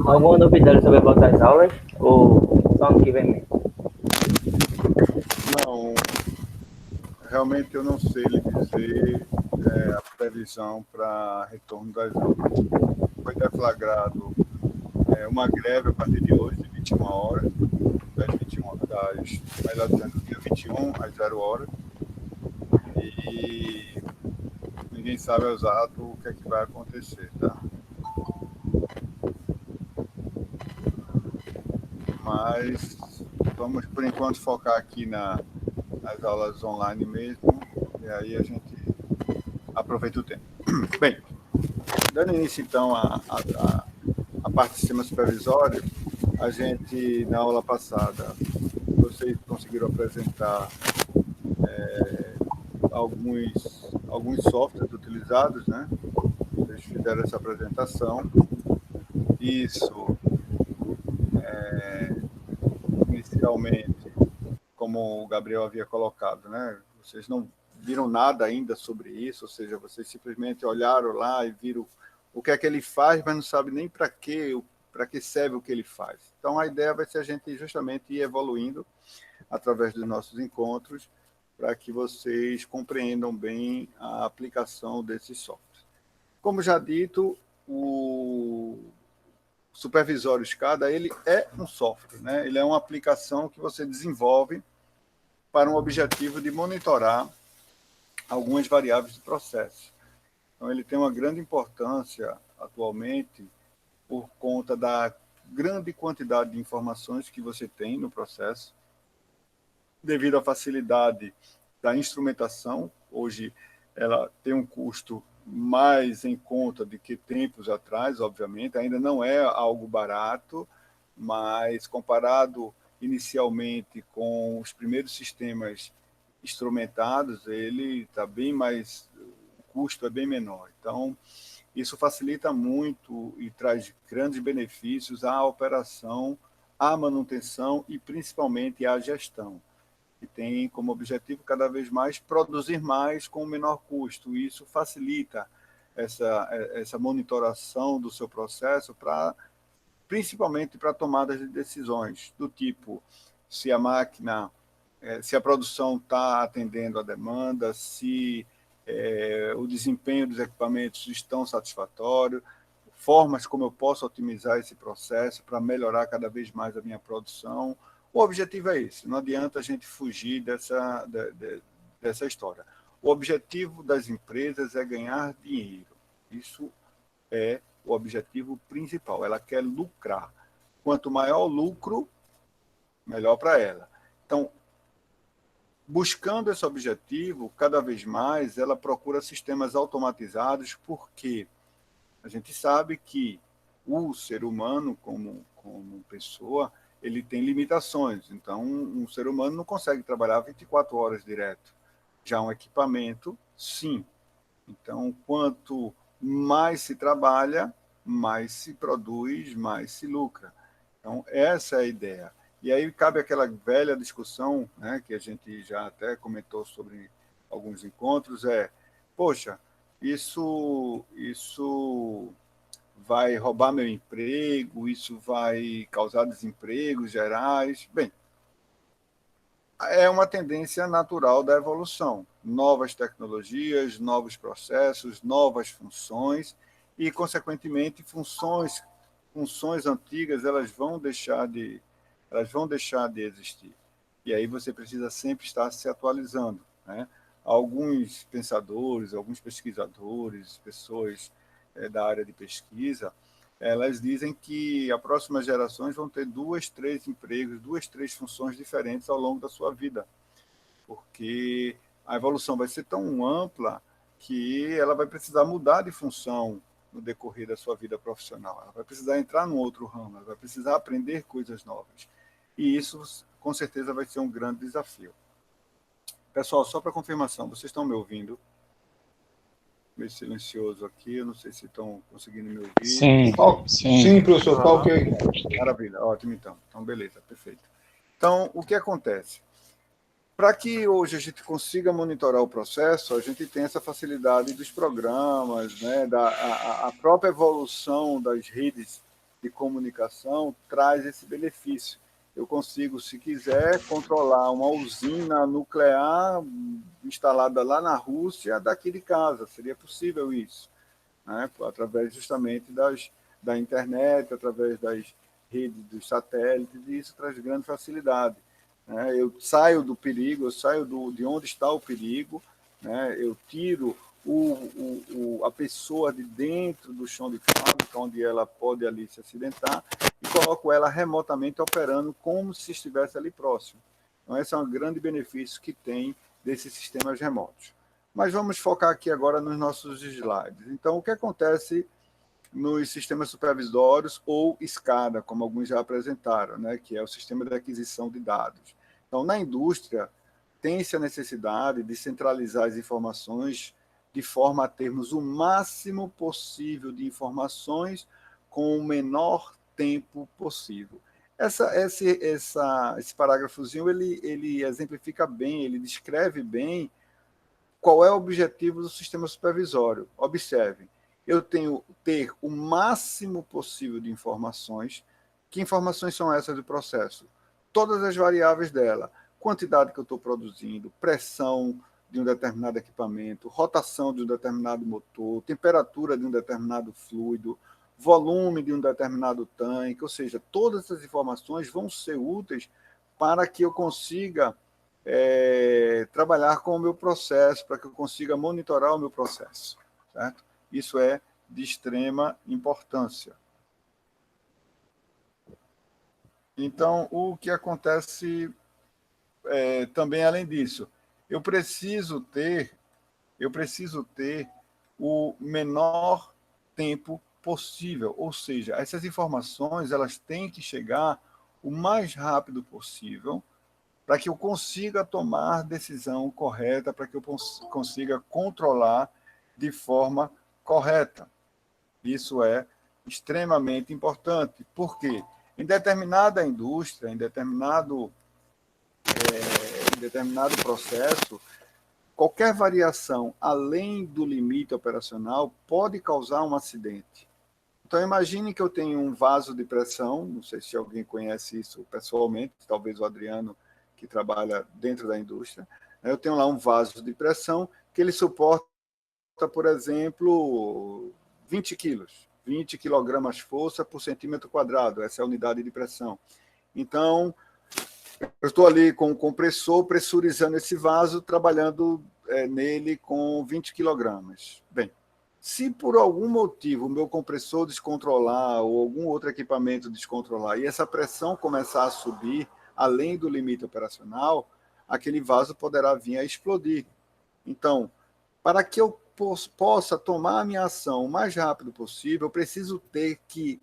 Alguma novidade sobre voltar às aulas? Ou só ano que vem mesmo? Não, realmente eu não sei lhe dizer a previsão para retorno das aulas. Foi deflagrado uma greve a partir de hoje, de 21 horas, das 21 das, melhor dizendo, do dia 21 às 0 horas, e ninguém sabe ao exato o que é que vai acontecer, tá? Mas vamos, por enquanto, focar aqui nas aulas online mesmo, e aí a gente aproveita o tempo. Bem, dando início, então, a parte de sistema supervisório, a gente, na aula passada, vocês conseguiram apresentar alguns softwares utilizados, né? Vocês fizeram essa apresentação. Isso, inicialmente, como o Gabriel havia colocado, né? Vocês não viram nada ainda sobre isso, ou seja, vocês simplesmente olharam lá e viram o que é que ele faz, mas não sabem nem para que serve o que ele faz. Então, a ideia vai ser a gente justamente ir evoluindo através dos nossos encontros para que vocês compreendam bem a aplicação desses softwares. Como já dito, o supervisório SCADA ele é um software, né? Ele é uma aplicação que você desenvolve para um objetivo de monitorar algumas variáveis do processo. Então, ele tem uma grande importância atualmente por conta da grande quantidade de informações que você tem no processo, devido à facilidade da instrumentação. Hoje, ela tem um custo mais em conta do que tempos atrás, obviamente. Ainda não é algo barato, mas comparado inicialmente com os primeiros sistemas instrumentados, ele está bem mais, o custo é bem menor. Então, isso facilita muito e traz grandes benefícios à operação, à manutenção e principalmente à gestão, que tem como objetivo cada vez mais produzir mais com menor custo. E isso facilita essa monitoração do seu processo principalmente para tomadas de decisões do tipo se a máquina, se a produção está atendendo a demanda, se o desempenho dos equipamentos estão satisfatório, formas como eu posso otimizar esse processo para melhorar cada vez mais a minha produção. O objetivo é esse, não adianta a gente fugir dessa história. O objetivo das empresas é ganhar dinheiro. Isso é o objetivo principal. Ela quer lucrar. Quanto maior o lucro, melhor para ela. Então, buscando esse objetivo, cada vez mais ela procura sistemas automatizados, porque a gente sabe que o ser humano, como pessoa, ele tem limitações. Então, um ser humano não consegue trabalhar 24 horas direto. Já um equipamento, sim. Então, quanto mais se trabalha, mais se produz, mais se lucra. Então, essa é a ideia. E aí cabe aquela velha discussão, né, que a gente já até comentou sobre alguns encontros, poxa, isso vai roubar meu emprego, isso vai causar desempregos gerais. Bem, é uma tendência natural da evolução. Novas tecnologias, novos processos, novas funções e, consequentemente, funções antigas elas vão deixar de existir. E aí você precisa sempre estar se atualizando, né? Alguns pensadores, alguns pesquisadores, pessoas da área de pesquisa, elas dizem que as próximas gerações vão ter 2, 3 empregos, 2, 3 funções diferentes ao longo da sua vida, porque a evolução vai ser tão ampla que ela vai precisar mudar de função no decorrer da sua vida profissional. Ela vai precisar entrar num outro ramo, ela vai precisar aprender coisas novas. E isso, com certeza, vai ser um grande desafio. Pessoal, só para confirmação, vocês estão me ouvindo? Meio silencioso aqui, eu não sei se estão conseguindo me ouvir. Sim, sim. Sim, professor, tá ok. Maravilha, ótimo então. Então, beleza, perfeito. Então, o que acontece? Para que hoje a gente consiga monitorar o processo, a gente tem essa facilidade dos programas, né, a própria evolução das redes de comunicação traz esse benefício. Eu consigo, se quiser, controlar uma usina nuclear instalada lá na Rússia daqui de casa. Seria possível isso, né? Através justamente da internet, através das redes dos satélites, e isso traz grande facilidade, né? Eu saio do perigo, eu saio de onde está o perigo, né? Eu tiro a pessoa de dentro do chão de fábrica, onde ela pode ali se acidentar, e coloco ela remotamente operando como se estivesse ali próximo. Então, esse é um grande benefício que tem desses sistemas remotos. Mas vamos focar aqui agora nos nossos slides. Então, o que acontece nos sistemas supervisórios ou SCADA, como alguns já apresentaram, né, que é o sistema de aquisição de dados. Então, na indústria, tem-se a necessidade de centralizar as informações de forma a termos o máximo possível de informações com o menor tempo possível. Esse parágrafozinho ele exemplifica bem, ele descreve bem qual é o objetivo do sistema supervisório. Observe, eu tenho ter o máximo possível de informações. Que informações são essas do processo? Todas as variáveis dela. Quantidade que eu estou produzindo, pressão de um determinado equipamento, rotação de um determinado motor, temperatura de um determinado fluido, volume de um determinado tanque, ou seja, todas essas informações vão ser úteis para que eu consiga trabalhar com o meu processo, para que eu consiga monitorar o meu processo, certo? Isso é de extrema importância. Então, o que acontece também além disso, eu preciso ter o menor tempo possível, ou seja, essas informações elas têm que chegar o mais rápido possível para que eu consiga tomar decisão correta, para que eu consiga controlar de forma correta. Isso é extremamente importante. Por quê? Em determinada indústria, em determinado processo, qualquer variação além do limite operacional pode causar um acidente. Então, imagine que eu tenho um vaso de pressão, não sei se alguém conhece isso pessoalmente, talvez o Adriano, que trabalha dentro da indústria. Eu tenho lá um vaso de pressão que ele suporta, por exemplo, 20 quilos, 20 quilogramas força por centímetro quadrado, essa é a unidade de pressão. Então, eu estou ali com o compressor pressurizando esse vaso, trabalhando nele com 20 quilogramas. Bem, se por algum motivo o meu compressor descontrolar ou algum outro equipamento descontrolar e essa pressão começar a subir além do limite operacional, aquele vaso poderá vir a explodir. Então, para que eu possa tomar a minha ação o mais rápido possível, eu preciso ter que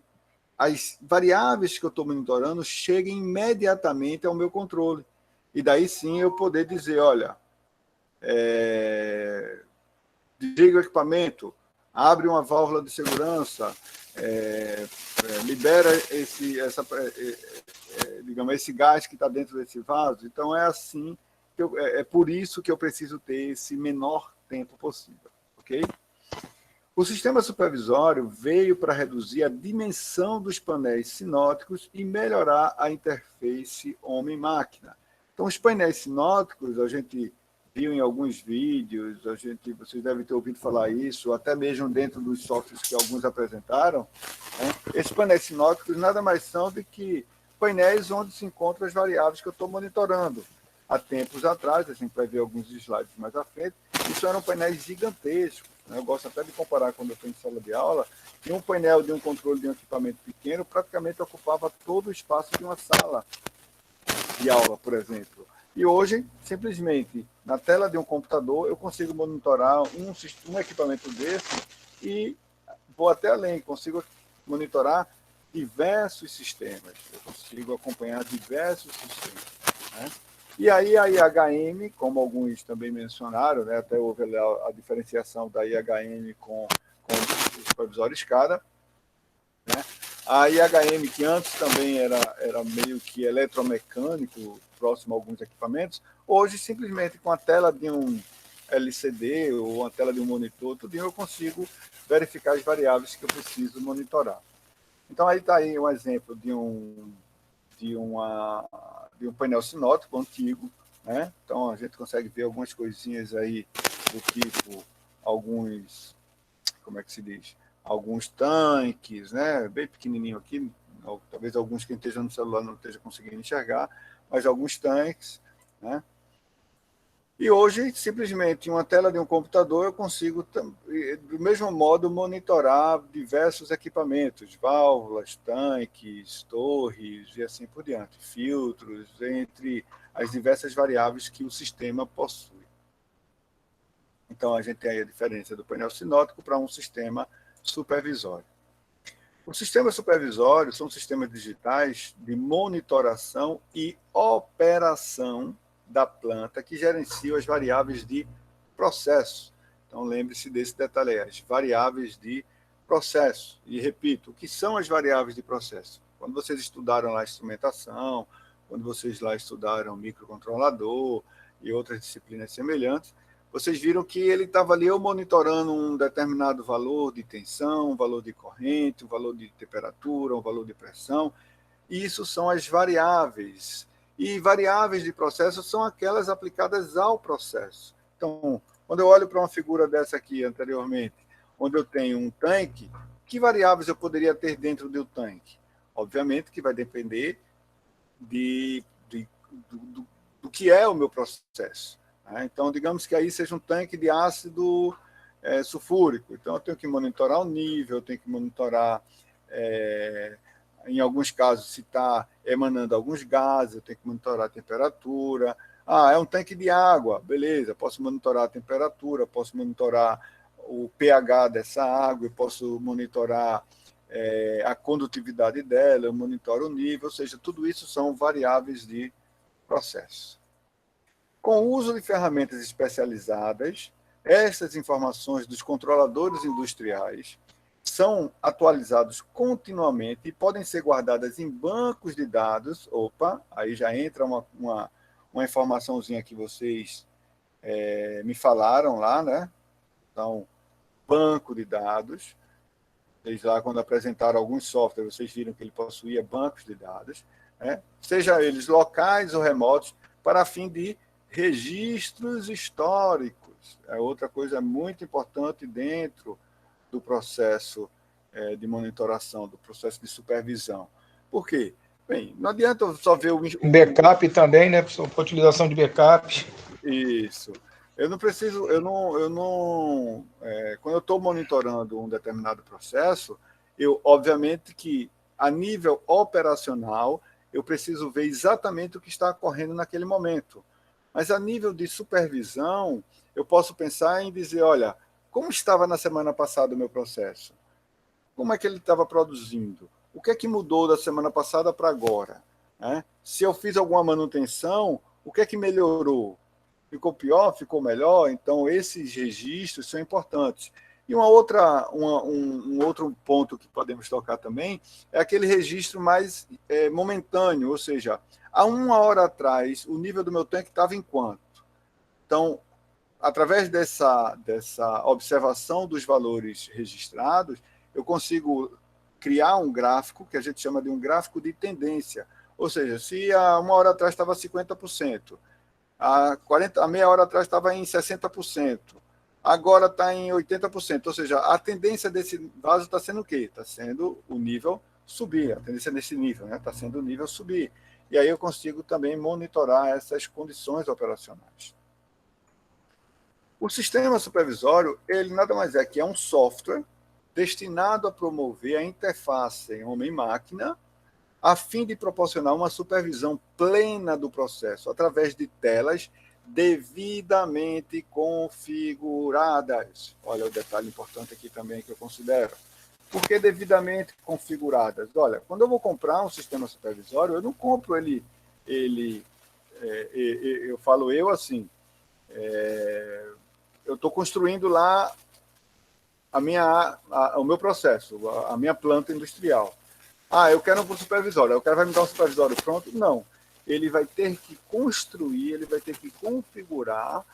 as variáveis que eu estou monitorando cheguem imediatamente ao meu controle. E daí sim eu poder dizer, olha, desliga o equipamento, abre uma válvula de segurança, libera digamos, esse gás que está dentro desse vaso. Então, é assim, é por isso que eu preciso ter esse menor tempo possível. Ok? O sistema supervisório veio para reduzir a dimensão dos painéis sinóticos e melhorar a interface homem-máquina. Então, os painéis sinóticos, a gente viu em alguns vídeos, vocês devem ter ouvido falar isso, até mesmo dentro dos softwares que alguns apresentaram, né? Esses painéis sinóticos nada mais são do que painéis onde se encontram as variáveis que eu estou monitorando. Há tempos atrás, a gente vai ver alguns slides mais à frente, isso eram painéis gigantescos. Eu gosto até de comparar quando eu estou em sala de aula, que um painel de um controle de um equipamento pequeno praticamente ocupava todo o espaço de uma sala de aula, por exemplo. E hoje, simplesmente, na tela de um computador, eu consigo monitorar um equipamento desse e vou até além, consigo monitorar diversos sistemas. Eu consigo acompanhar diversos sistemas, né? E aí a IHM, como alguns também mencionaram, né, até houve a diferenciação da IHM com o supervisório SCADA, né? A IHM, que antes também era meio que eletromecânico, próximo a alguns equipamentos, hoje simplesmente com a tela de um LCD ou a tela de um monitor, tudo eu consigo verificar as variáveis que eu preciso monitorar. Então, aí está aí um exemplo de um painel sinótico antigo, né? Então, a gente consegue ver algumas coisinhas aí do tipo alguns, como é que se diz? Alguns tanques, né? Bem pequenininho aqui, talvez alguns que estejam no celular não estejam conseguindo enxergar, mas alguns tanques, né? E hoje, simplesmente, em uma tela de um computador, eu consigo, do mesmo modo, monitorar diversos equipamentos, válvulas, tanques, torres e assim por diante, filtros, entre as diversas variáveis que o sistema possui. Então, a gente tem aí a diferença do painel sinótico para um sistema supervisório. Os sistemas supervisórios são sistemas digitais de monitoração e operação da planta que gerenciam as variáveis de processo. Então, lembre-se desse detalhe, as variáveis de processo. E, repito, o que são as variáveis de processo? Quando vocês estudaram lá instrumentação, quando vocês lá estudaram microcontrolador e outras disciplinas semelhantes, vocês viram que ele estava ali monitorando um determinado valor de tensão, um valor de corrente, um valor de temperatura, um valor de pressão. E isso são as variáveis. E variáveis de processo são aquelas aplicadas ao processo. Então, quando eu olho para uma figura dessa aqui anteriormente, onde eu tenho um tanque, que variáveis eu poderia ter dentro do tanque? Obviamente que vai depender do que é o meu processo. Então, digamos que aí seja um tanque de ácido sulfúrico. Então, eu tenho que monitorar o nível, eu tenho que monitorar, em alguns casos, se está emanando alguns gases, eu tenho que monitorar a temperatura. É um tanque de água, beleza, posso monitorar a temperatura, posso monitorar o pH dessa água, eu posso monitorar a condutividade dela, eu monitoro o nível, ou seja, tudo isso são variáveis de processo. Com o uso de ferramentas especializadas, essas informações dos controladores industriais são atualizados continuamente e podem ser guardadas em bancos de dados. Opa, aí já entra uma informaçãozinha que vocês me falaram lá, né? Então, banco de dados. Vocês lá, quando apresentaram alguns softwares, vocês viram que ele possuía bancos de dados, né? Seja eles locais ou remotos, para fim de registros históricos. É outra coisa muito importante dentro do processo de monitoração, do processo de supervisão. Por quê? Bem, não adianta eu só ver o backup também, né, professor? Para utilização de backup. Isso. Eu não preciso, quando eu estou monitorando um determinado processo, obviamente que a nível operacional, eu preciso ver exatamente o que está ocorrendo naquele momento. Mas a nível de supervisão, eu posso pensar em dizer, olha, como estava na semana passada o meu processo? Como é que ele estava produzindo? O que é que mudou da semana passada para agora? Se eu fiz alguma manutenção, o que é que melhorou? Ficou pior? Ficou melhor? Então, esses registros são importantes. E um outro ponto que podemos tocar também é aquele registro mais momentâneo, ou seja, há 1 hora atrás, o nível do meu tanque estava em quanto? Então, através dessa observação dos valores registrados, eu consigo criar um gráfico que a gente chama de um gráfico de tendência. Ou seja, se há 1 hora atrás estava 50%, há meia hora atrás estava em 60%, agora está em 80%. Ou seja, a tendência desse vaso está sendo o quê? Está sendo o nível subir, a tendência nesse nível, né? Está sendo o nível subir. E aí eu consigo também monitorar essas condições operacionais. O sistema supervisório, ele nada mais é que um software destinado a promover a interface homem-máquina a fim de proporcionar uma supervisão plena do processo através de telas devidamente configuradas. Olha o detalhe importante aqui também que eu considero. Por que devidamente configuradas? Olha, quando eu vou comprar um sistema supervisório, eu não compro eu falo assim, eu estou construindo lá o meu processo, a minha planta industrial. Eu quero um supervisório. O cara vai me dar um supervisório pronto? Não. Ele vai ter que construir, ele vai ter que configurar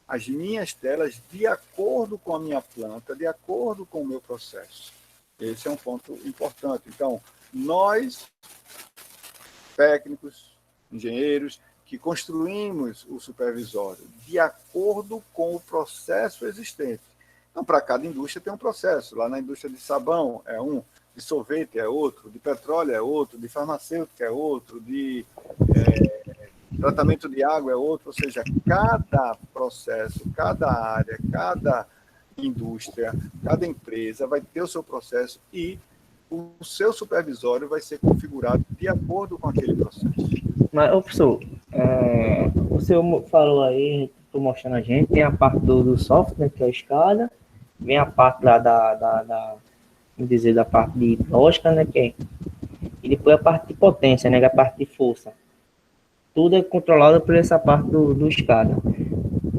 as minhas telas de acordo com a minha planta, de acordo com o meu processo. Esse é um ponto importante. Então, nós, técnicos, engenheiros, que construímos o supervisório de acordo com o processo existente. Então, para cada indústria tem um processo. Lá na indústria de sabão é um, de sorvete é outro, de petróleo é outro, de farmacêutica é outro, de tratamento de água é outro. Ou seja, cada processo, cada área, cada indústria, cada empresa vai ter o seu processo e o seu supervisório vai ser configurado de acordo com aquele processo. Mas, ô, professor, o senhor falou aí, estou mostrando a gente, tem a parte do software, né, que é a escada, vem a parte lá vamos dizer, da parte de lógica, né, e depois a parte de potência, né, que é a parte de força. Tudo é controlado por essa parte do escada.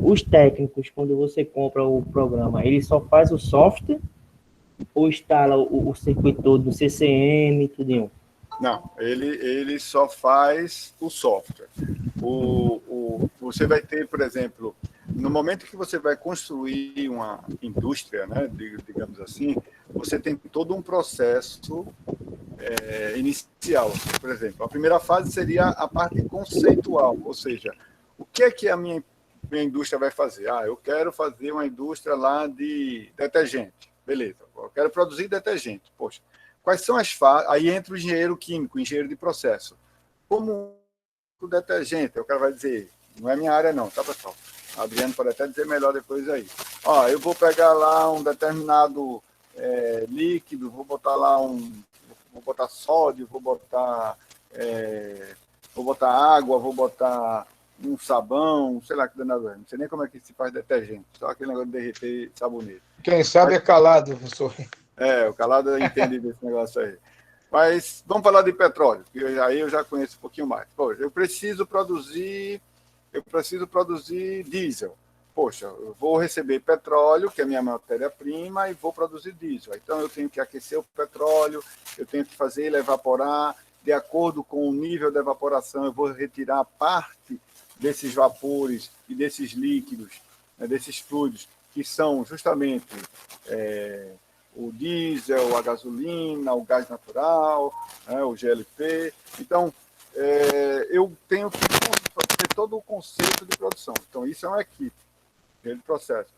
Os técnicos, quando você compra o programa, ele só faz o software ou instala o circuito todo do CCM e tudo em um? Não, ele só faz o software. Você vai ter, por exemplo, no momento que você vai construir uma indústria, né, digamos assim, você tem todo um processo inicial. Por exemplo, a primeira fase seria a parte conceitual, ou seja, o que é que a minha indústria vai fazer? Eu quero fazer uma indústria lá de detergente. Beleza, eu quero produzir detergente. Poxa, quais são as fases? Aí entra o engenheiro químico, o engenheiro de processo. Como o detergente, o cara vai dizer, não é minha área não, tá, pessoal? O Adriano pode até dizer melhor depois aí. Eu vou pegar lá um determinado líquido, vou botar lá vou botar sódio, vou botar água, vou botar um sabão, sei lá que danado é. Não sei nem como é que se faz detergente, só aquele negócio de derreter sabonete. Quem sabe é calado, professor. O calado entende desse negócio aí. Mas vamos falar de petróleo, que aí eu já conheço um pouquinho mais. Poxa, eu preciso produzir diesel. Poxa, eu vou receber petróleo, que é a minha matéria-prima, e vou produzir diesel. Então, eu tenho que aquecer o petróleo, eu tenho que fazer ele evaporar, de acordo com o nível de evaporação, eu vou retirar parte desses vapores e desses líquidos, né, desses fluidos, que são justamente o diesel, a gasolina, o gás natural, né, o GLP. Então, eu tenho que ter todo o conceito de produção. Então, isso é uma equipe de processo.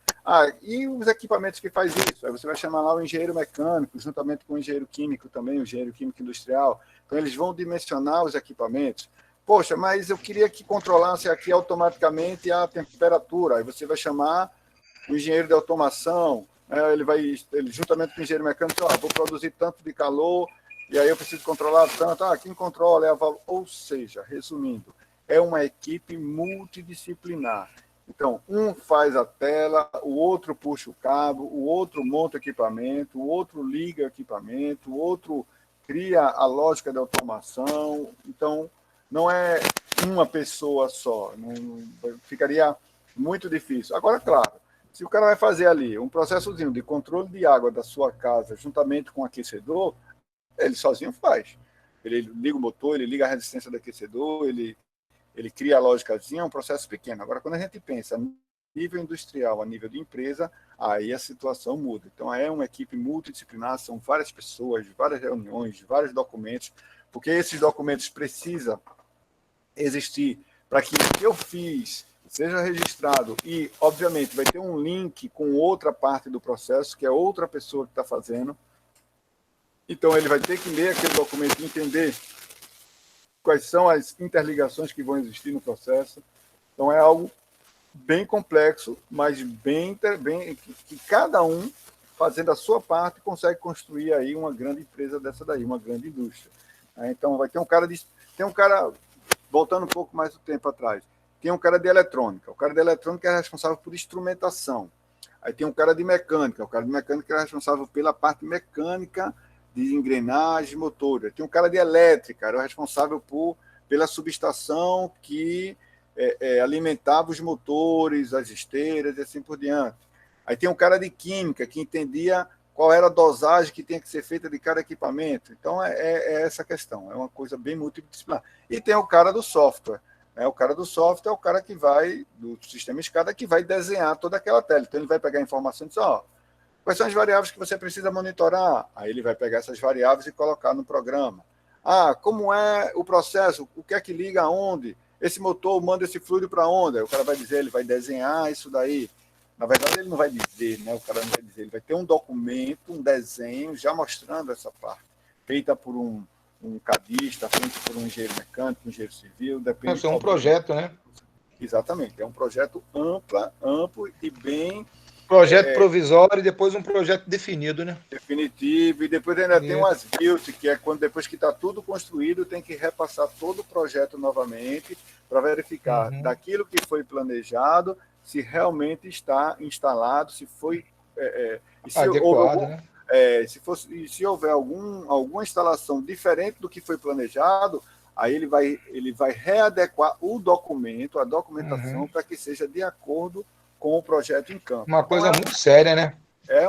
E os equipamentos que faz isso? Aí você vai chamar lá o engenheiro mecânico, juntamente com o engenheiro químico também, o engenheiro químico industrial. Então, eles vão dimensionar os equipamentos. Poxa, mas eu queria que controlasse aqui automaticamente a temperatura. Aí você vai chamar o engenheiro de automação, ele juntamente com o engenheiro mecânico, vou produzir tanto de calor, e aí eu preciso controlar tanto. Quem controla é a valor. Ou seja, resumindo, é uma equipe multidisciplinar. Então, um faz a tela, o outro puxa o cabo, o outro monta o equipamento, o outro liga o equipamento, o outro cria a lógica de automação. Então, não é uma pessoa só, ficaria muito difícil. Agora, claro, se o cara vai fazer ali um processozinho de controle de água da sua casa, juntamente com o aquecedor, ele sozinho faz. Ele liga o motor, ele liga a resistência do aquecedor, ele cria a lógicazinha, é um processo pequeno. Agora, quando a gente pensa a nível industrial, a nível de empresa, aí a situação muda. Então, é uma equipe multidisciplinar, são várias pessoas, várias reuniões, vários documentos, porque esses documentos precisam existir para que o que eu fiz seja registrado e, obviamente, vai ter um link com outra parte do processo, que é outra pessoa que está fazendo. Então, ele vai ter que ler aquele documento e entender quais são as interligações que vão existir no processo. Então, é algo bem complexo, mas bem que cada um, fazendo a sua parte, consegue construir aí uma grande empresa dessa daí, uma grande indústria. Então, vai ter um cara, voltando um pouco mais do tempo atrás, tem um cara de eletrônica. O cara de eletrônica é responsável por instrumentação. Aí tem um cara de mecânica. O cara de mecânica é responsável pela parte mecânica de engrenagem, motor. Tem um cara de elétrica, era o responsável pela subestação que alimentava os motores, as esteiras e assim por diante. Aí tem um cara de química que entendia qual era a dosagem que tinha que ser feita de cada equipamento. Então, é essa questão, é uma coisa bem multidisciplinar. E tem o cara do software. O cara do software é o cara que vai, do sistema escada, que vai desenhar toda aquela tela. Então, ele vai pegar a informação e dizer, Quais são as variáveis que você precisa monitorar? Aí ele vai pegar essas variáveis e colocar no programa. Ah, como é o processo? O que é que liga aonde? Esse motor manda esse fluido para onde? Aí o cara vai dizer, ele vai desenhar isso daí. Na verdade, ele não vai dizer, né? O cara não vai dizer. Ele vai ter um documento, um desenho, já mostrando essa parte. Feita por um cadista, feita por um engenheiro mecânico, um engenheiro civil. Depende. Isso é um projeto, né? Exatamente. É um projeto amplo e bem... Projeto provisório e depois um projeto definido, né? Definitivo, e depois ainda tem um as-built, que é quando depois que está tudo construído, tem que repassar todo o projeto novamente para verificar daquilo que foi planejado, se realmente está instalado, se foi se adequado, né? Se houver alguma instalação diferente do que foi planejado, aí ele vai readequar o documento, a documentação, para que seja de acordo com o projeto em campo. Uma coisa muito séria, né? É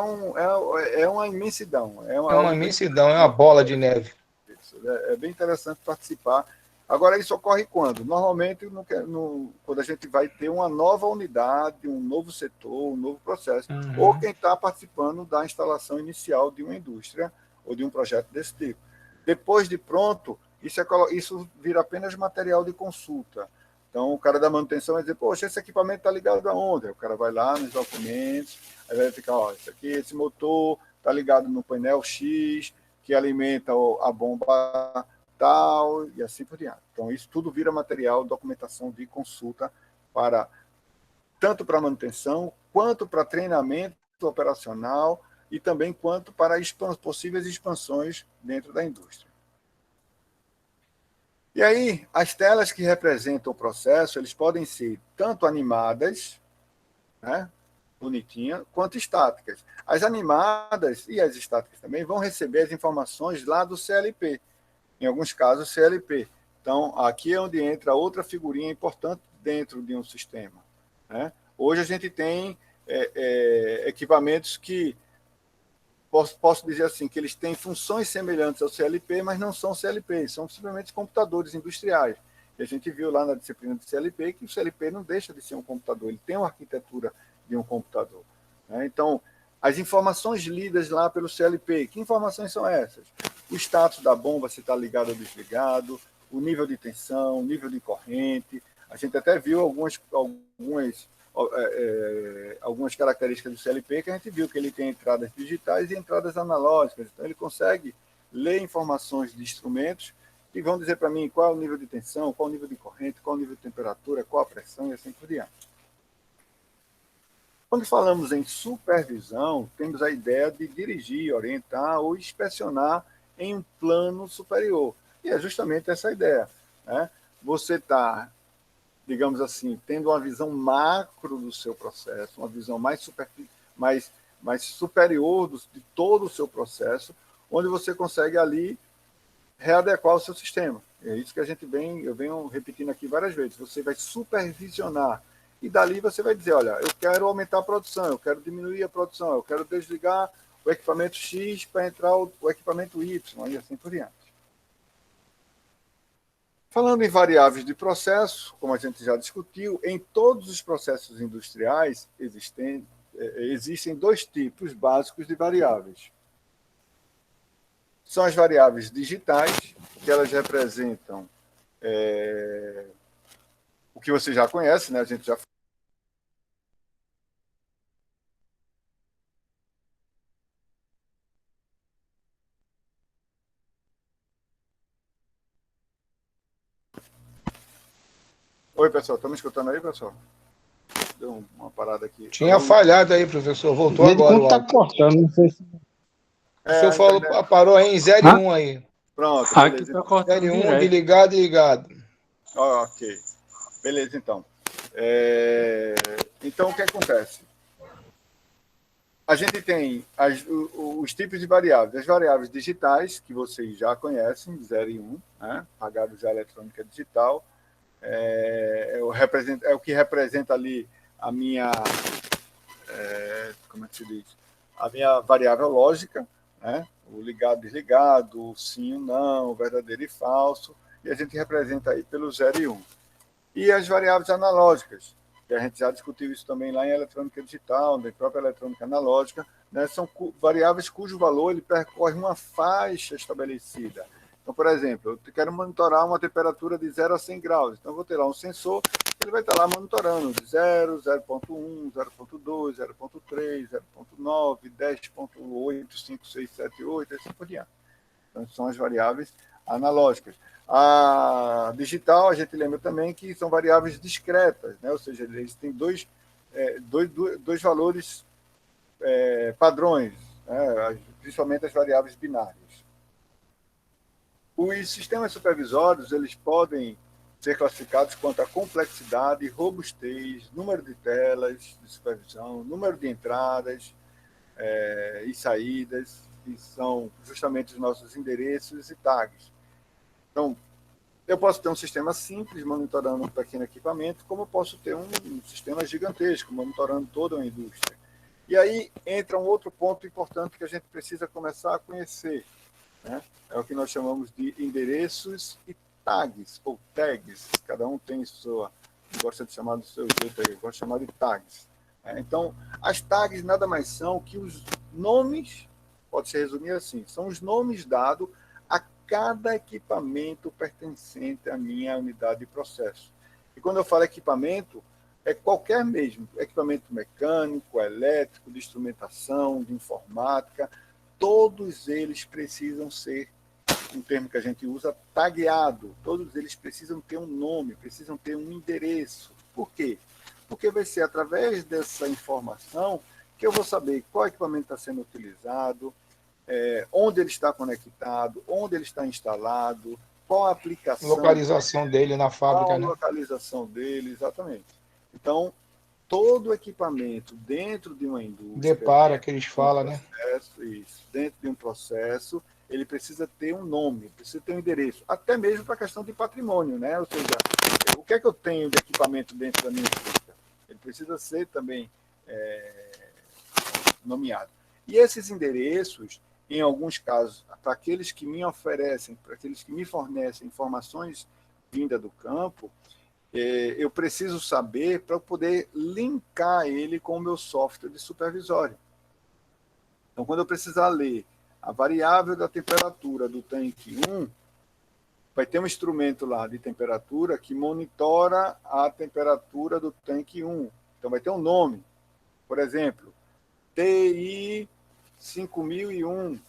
uma imensidão. É uma imensidão, é uma bola de neve. É bem interessante participar. Agora, isso ocorre quando? Normalmente, quando a gente vai ter uma nova unidade, um novo setor, um novo processo, ou quem está participando da instalação inicial de uma indústria ou de um projeto desse tipo. Depois de pronto, isso vira apenas material de consulta. Então, o cara da manutenção vai dizer, poxa, esse equipamento está ligado aonde? Aí o cara vai lá nos documentos, aí vai ficar, ó, esse motor está ligado no painel X, que alimenta a bomba tal, e assim por diante. Então, isso tudo vira material, documentação de consulta, tanto para manutenção, quanto para treinamento operacional, e também quanto para possíveis expansões dentro da indústria. E aí, as telas que representam o processo, eles podem ser tanto animadas, né, bonitinha, quanto estáticas. As animadas e as estáticas também vão receber as informações lá do CLP, em alguns casos CLP. Então, aqui é onde entra outra figurinha importante dentro de um sistema, né? Hoje a gente tem equipamentos que, posso dizer assim, que eles têm funções semelhantes ao CLP, mas não são CLP, são simplesmente computadores industriais. E a gente viu lá na disciplina de CLP que o CLP não deixa de ser um computador, ele tem uma arquitetura de um computador, né? Então, as informações lidas lá pelo CLP, que informações são essas? O status da bomba, se está ligado ou desligado, o nível de tensão, o nível de corrente. A gente até viu algumas características do CLP que a gente viu que ele tem entradas digitais e entradas analógicas. Então, ele consegue ler informações de instrumentos que vão dizer para mim qual é o nível de tensão, qual é o nível de corrente, qual é o nível de temperatura, qual a pressão e assim por diante. Quando falamos em supervisão, temos a ideia de dirigir, orientar ou inspecionar em um plano superior. E é justamente essa ideia, né? Você está, digamos assim, tendo uma visão macro do seu processo, uma visão mais superior de todo o seu processo, onde você consegue ali readequar o seu sistema. É isso que eu venho repetindo aqui várias vezes. Você vai supervisionar e dali você vai dizer, olha, eu quero aumentar a produção, eu quero diminuir a produção, eu quero desligar o equipamento X para entrar o equipamento Y, e assim por diante. Falando em variáveis de processo, como a gente já discutiu, em todos os processos industriais existem dois tipos básicos de variáveis. São as variáveis digitais, que elas representam o que você já conhece, né? A gente já Oi, pessoal, estão me escutando aí, pessoal? Deu uma parada aqui. Tinha falhado aí, professor. Voltou agora. Está cortando, não sei se... O senhor falou, parou aí em 0 e 1 aí. Pronto, Aqui beleza. está cortando 0 e 1, direto. de ligado e ligado. Ok. Beleza, então. Então, o que acontece? A gente tem os tipos de variáveis. As variáveis digitais, que vocês já conhecem, 0 e 1, né? Pagado já eletrônica digital. É o que representa ali a minha, como é que se diz? A minha variável lógica, né? O ligado, desligado, o sim, o não, o verdadeiro e falso, e a gente representa aí pelo 0 e 1. E as variáveis analógicas, e a gente já discutiu isso também lá em eletrônica digital, na própria eletrônica analógica, né? São variáveis cujo valor ele percorre uma faixa estabelecida. Então, por exemplo, eu quero monitorar uma temperatura de 0 a 100 graus. Então, eu vou ter lá um sensor, ele vai estar lá monitorando de 0, 0.1, 0.2, 0.3, 0.9, 10.8, 5, 6, 7, 8, assim por diante. Então, são as variáveis analógicas. A digital, a gente lembra também que são variáveis discretas, né? Ou seja, eles têm dois valores padrões, né? Principalmente as variáveis binárias. Os sistemas supervisórios eles podem ser classificados quanto à complexidade, robustez, número de telas de supervisão, número de entradas e saídas, que são justamente os nossos endereços e tags. Então, eu posso ter um sistema simples, monitorando um pequeno equipamento, como eu posso ter um sistema gigantesco, monitorando toda uma indústria. E aí entra um outro ponto importante que a gente precisa começar a conhecer, né? É o que nós chamamos de endereços e tags, ou tags. Cada um tem sua, gosta de chamar do seu jeito aí, gosta de chamar de tags. Então, as tags nada mais são que os nomes, pode se resumir assim, são os nomes dados a cada equipamento pertencente à minha unidade de processo. E quando eu falo equipamento, é qualquer mesmo, equipamento mecânico, elétrico, de instrumentação, de informática, todos eles precisam ser, um termo que a gente usa, tagueado. Todos eles precisam ter um nome, precisam ter um endereço. Por quê? Porque vai ser através dessa informação que eu vou saber qual equipamento está sendo utilizado, onde ele está conectado, onde ele está instalado, qual a aplicação. Localização dele na fábrica, qual a né? localização dele, exatamente. Então, todo equipamento dentro de uma indústria... Depara, que eles falam, né? Isso, dentro de um processo, ele precisa ter um nome, precisa ter um endereço, até mesmo para a questão de patrimônio, né? Ou seja, o que é que eu tenho de equipamento dentro da minha indústria? Ele precisa ser também nomeado. E esses endereços, em alguns casos, para aqueles que me oferecem, para aqueles que me fornecem informações vindas do campo, eu preciso saber para poder linkar ele com o meu software de supervisório. Então, quando eu precisar ler a variável da temperatura do tanque 1, vai ter um instrumento lá de temperatura que monitora a temperatura do tanque 1. Então, vai ter um nome. Por exemplo, TI 5001.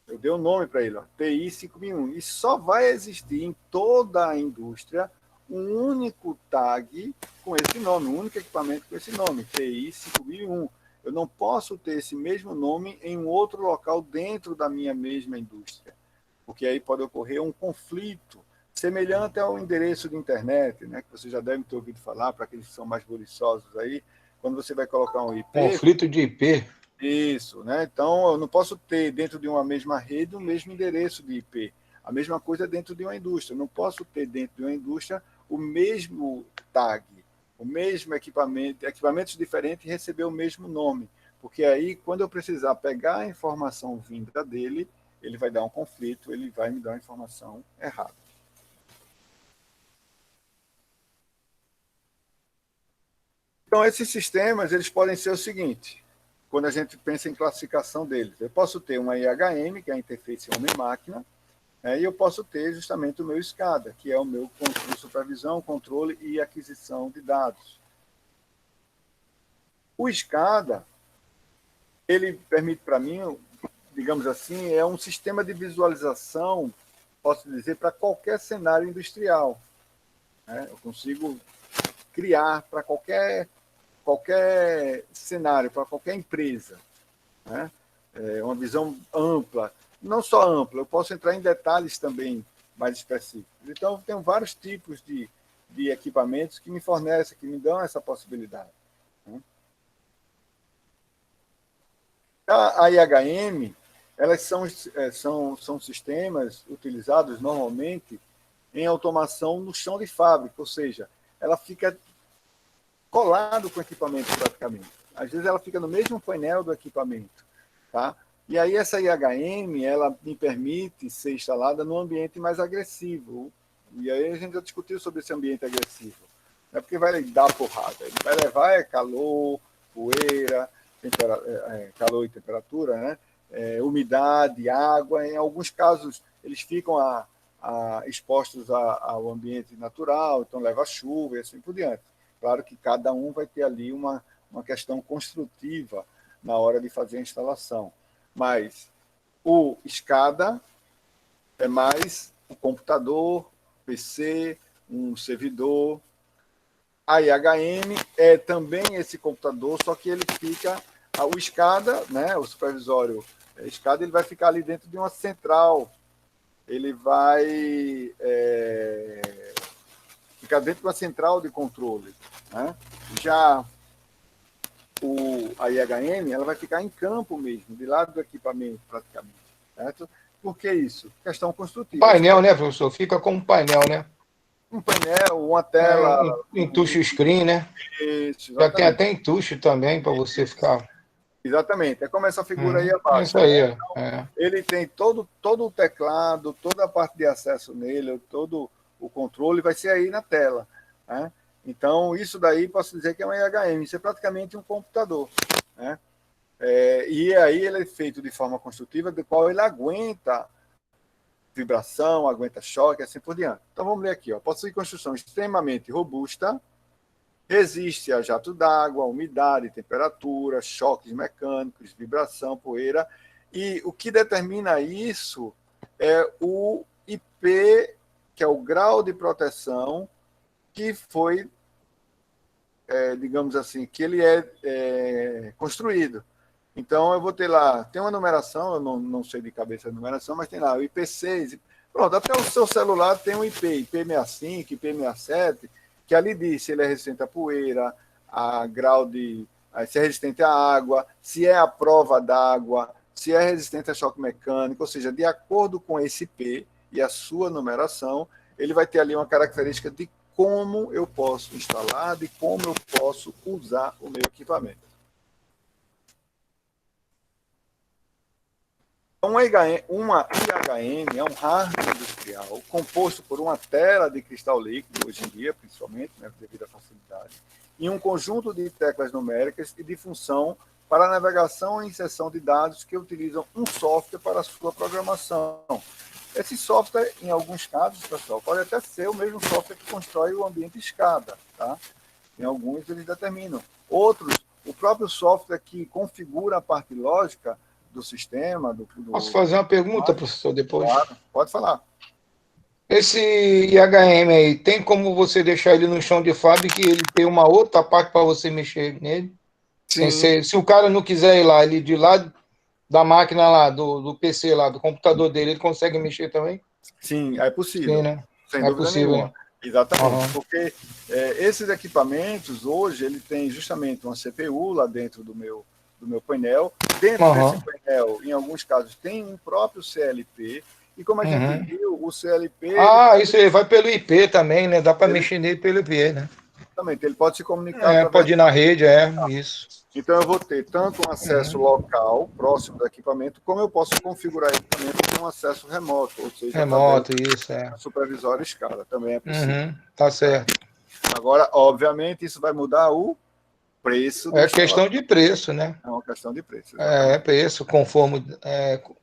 Eu dei um nome para ele, ó, TI 5001. E só vai existir em toda a indústria um único tag com esse nome, um único equipamento com esse nome, TI 5001. Eu não posso ter esse mesmo nome em um outro local dentro da minha mesma indústria, porque aí pode ocorrer um conflito semelhante ao endereço de internet, né, que você já deve ter ouvido falar, para aqueles que são mais buliçosos aí, quando você vai colocar um IP... Conflito de IP. Isso, né? Então, eu não posso ter dentro de uma mesma rede o mesmo endereço de IP. A mesma coisa dentro de uma indústria. Eu não posso ter dentro de uma indústria o mesmo tag, o mesmo equipamento, equipamentos diferentes e receber o mesmo nome. Porque aí, quando eu precisar pegar a informação vinda dele, ele vai dar um conflito, ele vai me dar uma informação errada. Então, esses sistemas, eles podem ser o seguinte, quando a gente pensa em classificação deles. Eu posso ter uma IHM, que é a interface homem-máquina, e eu posso ter justamente o meu SCADA, que é o meu controle de supervisão, controle e aquisição de dados. O SCADA, ele permite para mim, digamos assim, é um sistema de visualização, posso dizer, para qualquer cenário industrial. Eu consigo criar para qualquer cenário, para qualquer empresa. Uma visão ampla. Não só ampla, eu posso entrar em detalhes também mais específicos. Então, eu tenho vários tipos de equipamentos que me fornecem, que me dão essa possibilidade. A IHM, elas são sistemas utilizados normalmente em automação no chão de fábrica, ou seja, ela fica colado com o equipamento praticamente. Às vezes ela fica no mesmo painel do equipamento, tá? E aí essa IHM, ela me permite ser instalada num ambiente mais agressivo. E aí a gente já discutiu sobre esse ambiente agressivo. Não é porque vai dar porrada. Ele vai levar calor, poeira, calor e temperatura, né? Umidade, água. Em alguns casos, eles ficam expostos ao ambiente natural, então leva chuva e assim por diante. Claro que cada um vai ter ali uma questão construtiva na hora de fazer a instalação. Mas o SCADA é mais um computador, PC, um servidor. A IHM é também esse computador, só que ele fica... O SCADA, né, o supervisório SCADA, ele vai ficar ali dentro de uma central. Ele vai ficar dentro de uma central de controle, né? Já a IHM, ela vai ficar em campo mesmo, de lado do equipamento, praticamente. Certo? Por que isso? Questão construtiva. Painel, né, professor? Fica como painel, né? Um painel, uma tela... Em touch screen, né? Isso, já tem até em touch também, para você ficar... Exatamente. É como essa figura aí abaixo. Isso aí, né? Então, ele tem todo o teclado, toda a parte de acesso nele, todo o controle vai ser aí na tela. Né? Então, isso daí posso dizer que é um IHM. Isso é praticamente um computador. Né? E aí ele é feito de forma construtiva, de qual ele aguenta vibração, aguenta choque, assim por diante. Então, vamos ler aqui. Possui construção extremamente robusta, resiste a jato d'água, umidade, temperatura, choques mecânicos, vibração, poeira. E o que determina isso é o IP, que é o grau de proteção que foi, digamos assim, que ele é construído. Então, eu vou ter lá, tem uma numeração, eu não sei de cabeça a numeração, mas tem lá o IP6. Pronto, até o seu celular tem um IP, IP65, IP67, que ali diz se ele é resistente à poeira, se é resistente à água, se é à prova d'água, se é resistente a choque mecânico, ou seja, de acordo com esse IP e a sua numeração, ele vai ter ali uma característica de como eu posso instalar, de como eu posso usar o meu equipamento. Uma IHM é um hardware industrial composto por uma tela de cristal líquido, hoje em dia, principalmente, né, devido à facilidade, e um conjunto de teclas numéricas e de função para navegação e inserção de dados que utilizam um software para a sua programação. Esse software, em alguns casos, pessoal, pode até ser o mesmo software que constrói o ambiente SCADA. Tá? Em alguns, eles determinam. Outros, o próprio software que configura a parte lógica do sistema. Posso fazer uma pergunta, professor, depois? Claro, pode falar. Esse IHM aí, tem como você deixar ele no chão de fábrica e ele tem uma outra parte para você mexer nele? Sim. Se o cara não quiser ir lá, ele de lado da máquina lá, do PC lá, do computador dele, ele consegue mexer também? Sim, é possível. Sim, né? Sem dúvida possível, nenhuma. né? Exatamente, porque esses equipamentos, hoje, ele tem justamente uma CPU lá dentro do meu painel. Dentro desse painel, em alguns casos, tem um próprio CLP. E como a gente viu, o CLP... isso aí vai pelo IP também, né? Dá para mexer nele pelo IP, né? Exatamente, ele pode se comunicar... pode ir na rede, isso. Então, eu vou ter tanto um acesso local, próximo do equipamento, como eu posso configurar o equipamento com um acesso remoto, ou seja, isso, supervisório SCADA, também é possível. Tá certo. Agora, obviamente, isso vai mudar o preço. É questão de preço, né? É uma questão de preço. Preço,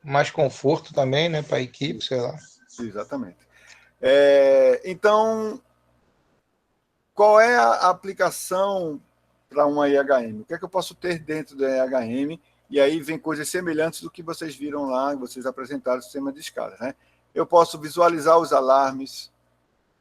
mais conforto também, né, para a equipe, sei lá. Exatamente. Então, qual é a aplicação para uma IHM? O que é que eu posso ter dentro da IHM? E aí vem coisas semelhantes do que vocês viram lá, vocês apresentaram o sistema de escadas, né? Eu posso visualizar os alarmes.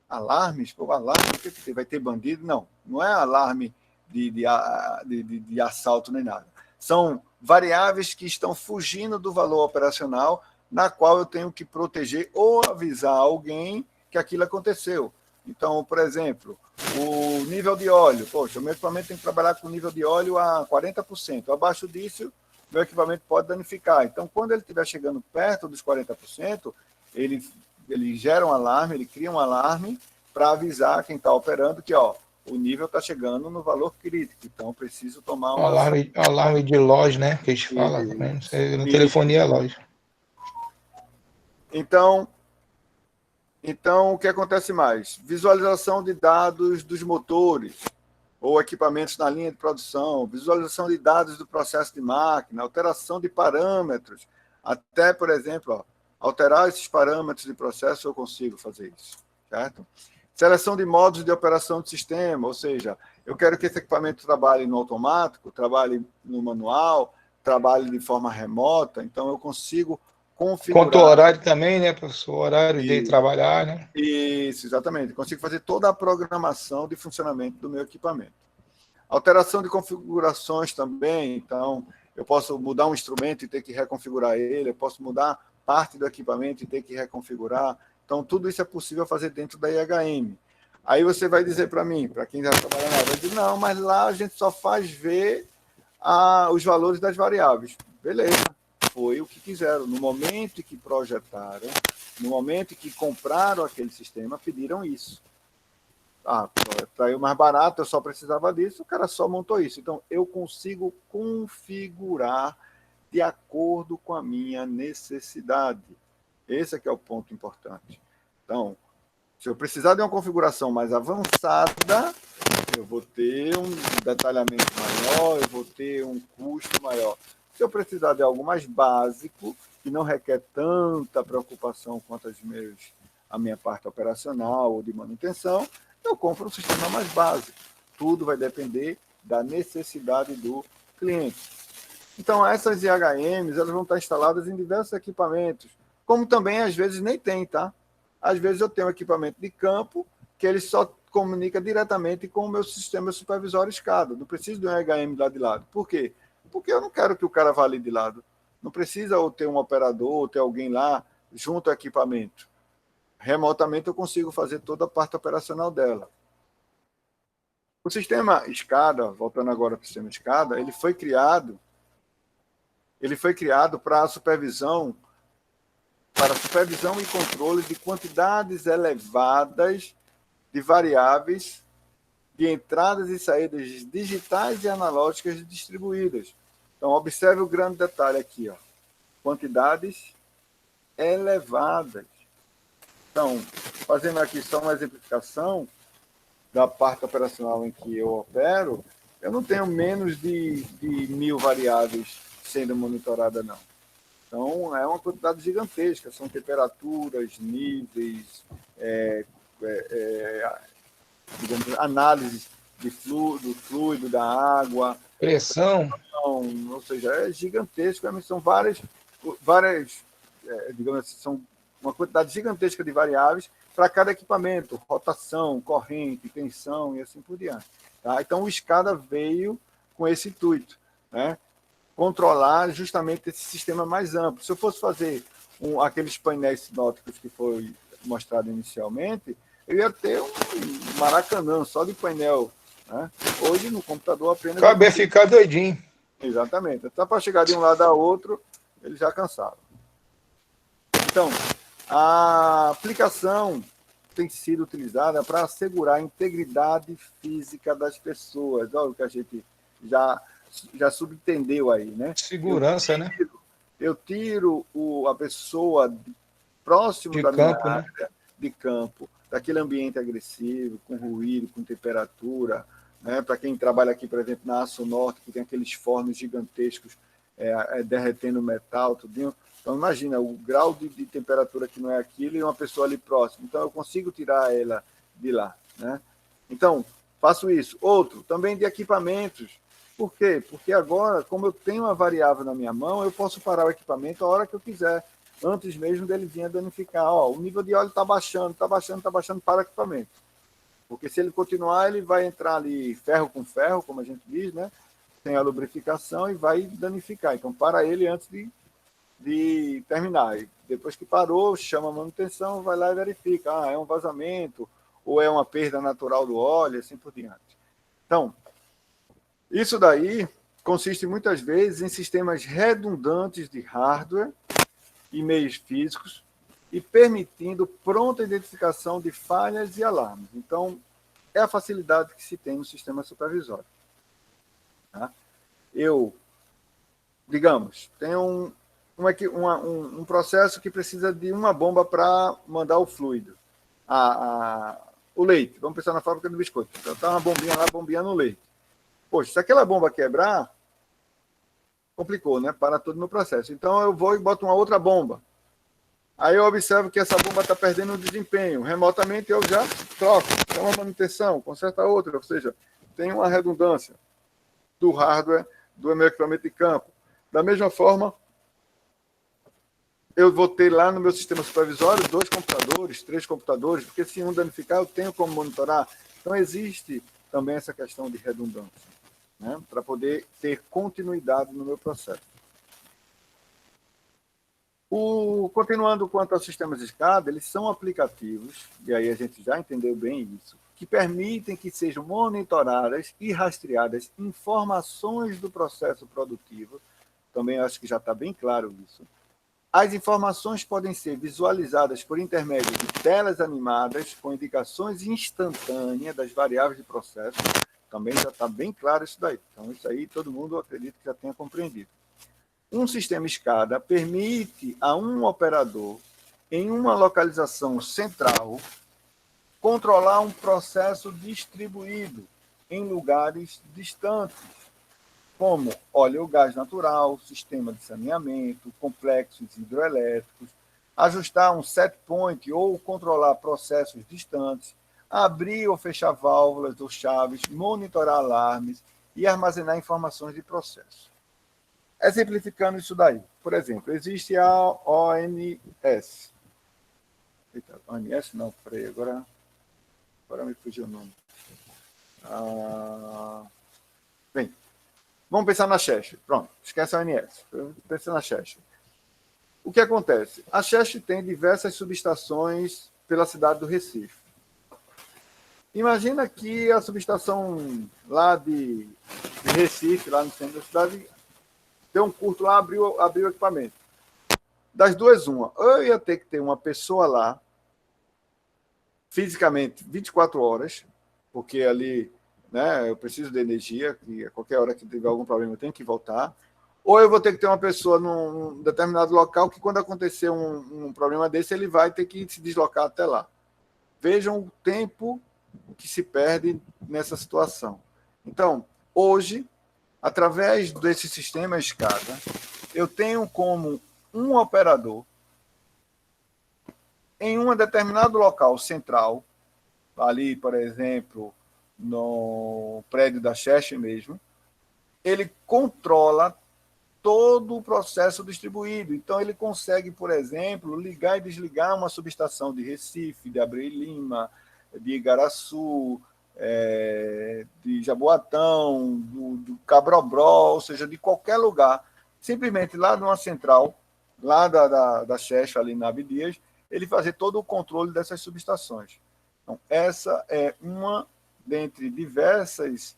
Alarmes? Pô, alarme, o que tem? Vai ter bandido? Não é alarme de assalto nem nada. São variáveis que estão fugindo do valor operacional, na qual eu tenho que proteger ou avisar alguém que aquilo aconteceu. Então, por exemplo, o nível de óleo. Poxa, o meu equipamento tem que trabalhar com nível de óleo a 40%. Abaixo disso, meu equipamento pode danificar. Então, quando ele estiver chegando perto dos 40%, ele gera um alarme, ele cria um alarme para avisar quem está operando que o nível está chegando no valor crítico. Então, preciso tomar uma... Alarme de loja, né? Que a gente fala também. Não sei, no telefonia é loja. Então, Então, o que acontece mais? Visualização de dados dos motores ou equipamentos na linha de produção, visualização de dados do processo de máquina, alteração de parâmetros, até, por exemplo, alterar esses parâmetros de processo, eu consigo fazer isso, certo? Seleção de modos de operação do sistema, ou seja, eu quero que esse equipamento trabalhe no automático, trabalhe no manual, trabalhe de forma remota, então eu consigo configurar... Quanto ao horário também, né, professor? O horário de trabalhar, né? Isso, exatamente. Eu consigo fazer toda a programação de funcionamento do meu equipamento. Alteração de configurações também, então eu posso mudar um instrumento e ter que reconfigurar ele, eu posso mudar parte do equipamento e ter que reconfigurar. Então, tudo isso é possível fazer dentro da IHM. Aí você vai dizer para mim, para quem já trabalha na área, vai dizer, não, mas lá a gente só faz ver os valores das variáveis. Beleza, foi o que quiseram. No momento em que projetaram, no momento em que compraram aquele sistema, pediram isso. Saiu mais barato, eu só precisava disso, o cara só montou isso. Então, eu consigo configurar de acordo com a minha necessidade. Esse é que é o ponto importante. Então, se eu precisar de uma configuração mais avançada, eu vou ter um detalhamento maior, eu vou ter um custo maior. Se eu precisar de algo mais básico, que não requer tanta preocupação quanto a minha parte operacional ou de manutenção, eu compro um sistema mais básico. Tudo vai depender da necessidade do cliente. Então, essas IHMs elas vão estar instaladas em diversos equipamentos, como também, às vezes, nem tem, tá? Às vezes eu tenho um equipamento de campo que ele só comunica diretamente com o meu sistema supervisório SCADA. Não preciso de um IHM lá de lado. Por quê? Porque eu não quero que o cara vá ali de lado. Não precisa ou ter um operador, ou ter alguém lá junto ao equipamento. Remotamente eu consigo fazer toda a parte operacional dela. O sistema SCADA, voltando agora para o sistema SCADA, ele foi criado para supervisão e controle de quantidades elevadas de variáveis de entradas e saídas digitais e analógicas distribuídas. Então, observe o grande detalhe aqui, ó. Quantidades elevadas. Então, fazendo aqui só uma exemplificação da parte operacional em que eu opero, eu não tenho menos de 1.000 variáveis sendo monitorada, não. Então, é uma quantidade gigantesca, são temperaturas, níveis, digamos, análise do fluido, da água. Pressão. Ou seja, é gigantesco, são várias digamos assim, são uma quantidade gigantesca de variáveis para cada equipamento, rotação, corrente, tensão e assim por diante. Tá? Então, o SCADA veio com esse intuito, né? Controlar justamente esse sistema mais amplo. Se eu fosse fazer aqueles painéis sinóticos que foi mostrado inicialmente, eu ia ter um maracanã só de painel. Né? Hoje, no computador, apenas... Cabe ficar doidinho. Exatamente. Até para chegar de um lado a outro, ele já cansava. Então, a aplicação tem sido utilizada para assegurar a integridade física das pessoas. Olha o que a gente já subentendeu aí, né? Segurança, né? Eu tiro a pessoa próximo da minha área de campo, daquele ambiente agressivo, com ruído, com temperatura, né? Para quem trabalha aqui, por exemplo, na Aço Norte, que tem aqueles fornos gigantescos derretendo metal, tudinho. Então, imagina o grau de temperatura que não é aquilo e uma pessoa ali próxima. Então, eu consigo tirar ela de lá, né? Então, faço isso. Outro, também de equipamentos. Por quê? Porque agora, como eu tenho uma variável na minha mão, eu posso parar o equipamento a hora que eu quiser, antes mesmo dele vir a danificar. O nível de óleo está baixando, para o equipamento. Porque se ele continuar, ele vai entrar ali ferro com ferro, como a gente diz, né? Sem a lubrificação e vai danificar. Então, para ele antes de terminar. E depois que parou, chama a manutenção, vai lá e verifica. É um vazamento ou é uma perda natural do óleo, assim por diante. Então, isso daí consiste muitas vezes em sistemas redundantes de hardware e meios físicos e permitindo pronta identificação de falhas e alarmes. Então, é a facilidade que se tem no sistema supervisório. Tá? Digamos, tenho um processo que precisa de uma bomba para mandar o fluido. o leite. Vamos pensar na fábrica do biscoito. Então, está uma bombinha lá, bombeando o leite. Poxa, se aquela bomba quebrar, complicou, né? Para todo o meu processo. Então, eu vou e boto uma outra bomba. Aí eu observo que essa bomba está perdendo o desempenho. Remotamente, eu já troco. É uma manutenção, conserta outra. Ou seja, tem uma redundância do hardware do meu equipamento de campo. Da mesma forma, eu vou ter lá no meu sistema supervisório 2 computadores, 3 computadores, porque se um danificar, eu tenho como monitorar. Então, existe também essa questão de redundância, né, para poder ter continuidade no meu processo. Continuando quanto aos sistemas de SCADA, eles são aplicativos, e aí a gente já entendeu bem isso, que permitem que sejam monitoradas e rastreadas informações do processo produtivo. Também acho que já está bem claro isso. As informações podem ser visualizadas por intermédio de telas animadas com indicações instantâneas das variáveis de processo. Também já está bem claro isso daí. Então, isso aí todo mundo, acredito que já tenha compreendido. Um sistema SCADA permite a um operador, em uma localização central, controlar um processo distribuído em lugares distantes, como óleo ou gás natural, sistema de saneamento, complexos hidroelétricos, ajustar um set point ou controlar processos distantes, abrir ou fechar válvulas ou chaves, monitorar alarmes e armazenar informações de processo. Exemplificando isso daí, por exemplo, existe a ONS. Eita, ONS não, peraí, agora me fugiu o nome. Bem, vamos pensar na Cheshire. Pronto, esquece a ONS. Pensa na Cheshire. O que acontece? A Cheshire tem diversas subestações pela cidade do Recife. Imagina que a subestação lá de Recife, lá no centro da cidade, deu um curto lá, abriu o equipamento. Das duas, uma. Eu ia ter que ter uma pessoa lá, fisicamente, 24 horas, porque ali, né, eu preciso de energia, que a qualquer hora que tiver algum problema eu tenho que voltar. Ou eu vou ter que ter uma pessoa num determinado local que, quando acontecer um problema desse, ele vai ter que se deslocar até lá. Vejam o tempo que se perde nessa situação. Então, hoje, através desse sistema SCADA, eu tenho como um operador em um determinado local central, ali, por exemplo, no prédio da Cheshire mesmo, ele controla todo o processo distribuído. Então, ele consegue, por exemplo, ligar e desligar uma subestação de Recife, de Abreu e Lima, de Igaraçu, de Jaboatão, do Cabrobró, ou seja, de qualquer lugar, simplesmente lá numa central, lá da Cheshire, ali na Abdias, ele fazer todo o controle dessas subestações. Então, essa é uma dentre diversas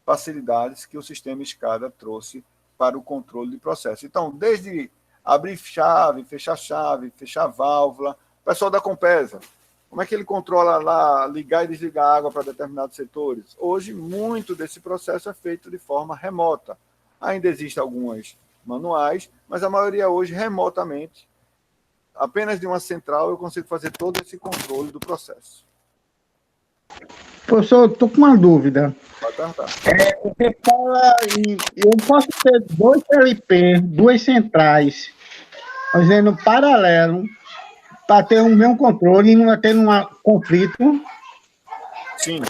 facilidades que o sistema SCADA trouxe para o controle de processo. Então, desde abrir chave, fechar válvula, o pessoal da Compesa, como é que ele controla lá, ligar e desligar a água para determinados setores? Hoje, muito desse processo é feito de forma remota. Ainda existem algumas manuais, mas a maioria hoje remotamente. Apenas de uma central eu consigo fazer todo esse controle do processo. Professor, estou com uma dúvida. Pode perguntar. Você fala, eu posso ter 2 LP, 2 centrais, fazendo paralelo, para ter o mesmo controle e não ter um conflito? Sim,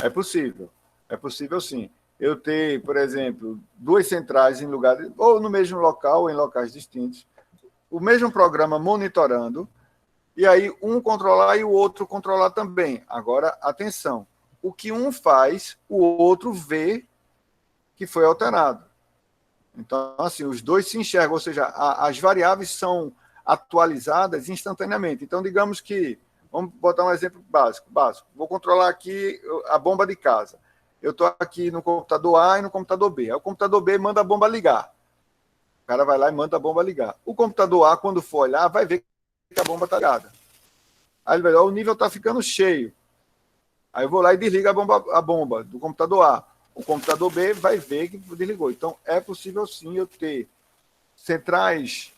é possível. É possível, sim. Eu ter, por exemplo, 2 centrais em lugares, ou no mesmo local, ou em locais distintos, o mesmo programa monitorando, e aí um controlar e o outro controlar também. Agora, atenção, o que um faz, o outro vê que foi alterado. Então, assim, os dois se enxergam, ou seja, as variáveis são atualizadas instantaneamente. Então, digamos que, vamos botar um exemplo básico. Vou controlar aqui a bomba de casa. Eu estou aqui no computador A e no computador B. Aí o computador B manda a bomba ligar. O cara vai lá e manda a bomba ligar. O computador A, quando for olhar, vai ver que a bomba está ligada. Aí ele vai olhar, o nível está ficando cheio. Aí eu vou lá e desligo a bomba do computador A. O computador B vai ver que desligou. Então, é possível, sim, eu ter centrais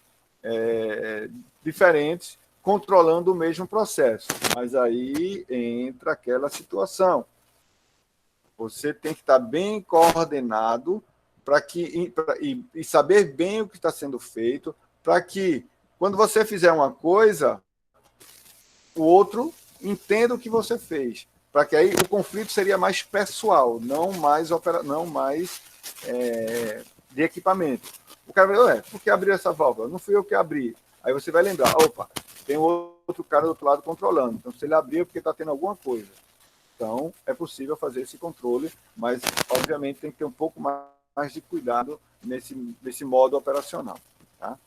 diferentes, controlando o mesmo processo. Mas aí entra aquela situação. Você tem que estar bem coordenado e saber bem o que está sendo feito, para que, quando você fizer uma coisa, o outro entenda o que você fez. Para que aí o conflito seria mais pessoal, não mais de equipamento. O cara vai dizer, por que abriu essa válvula? Não fui eu que abri. Aí você vai lembrar, opa, tem outro cara do outro lado controlando. Então, se ele abriu, é porque está tendo alguma coisa. Então, é possível fazer esse controle, mas, obviamente, tem que ter um pouco mais de cuidado nesse modo operacional. Tá?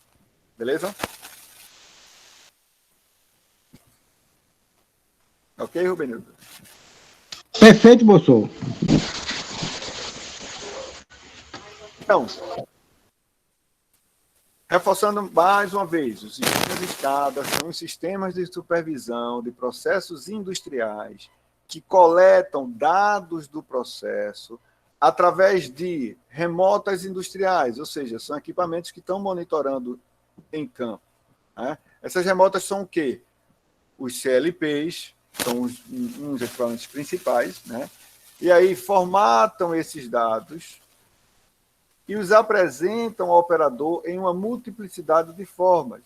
Beleza? Ok, Rubenildo? Perfeito, professor. Então, reforçando mais uma vez, os sistemas de escada são os sistemas de supervisão de processos industriais que coletam dados do processo através de remotas industriais, ou seja, são equipamentos que estão monitorando em campo. Né? Essas remotas são o quê? Os CLPs, são uns equipamentos principais, né? E aí formatam esses dados e os apresentam ao operador em uma multiplicidade de formas.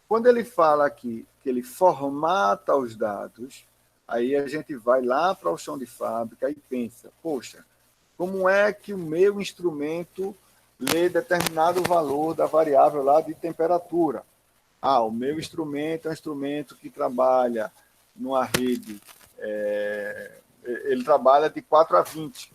Quando ele fala aqui que ele formata os dados, aí a gente vai lá para o chão de fábrica e pensa, poxa, como é que o meu instrumento lê determinado valor da variável lá de temperatura? Ah, o meu instrumento é um instrumento que trabalha numa rede, ele trabalha de 4 a 20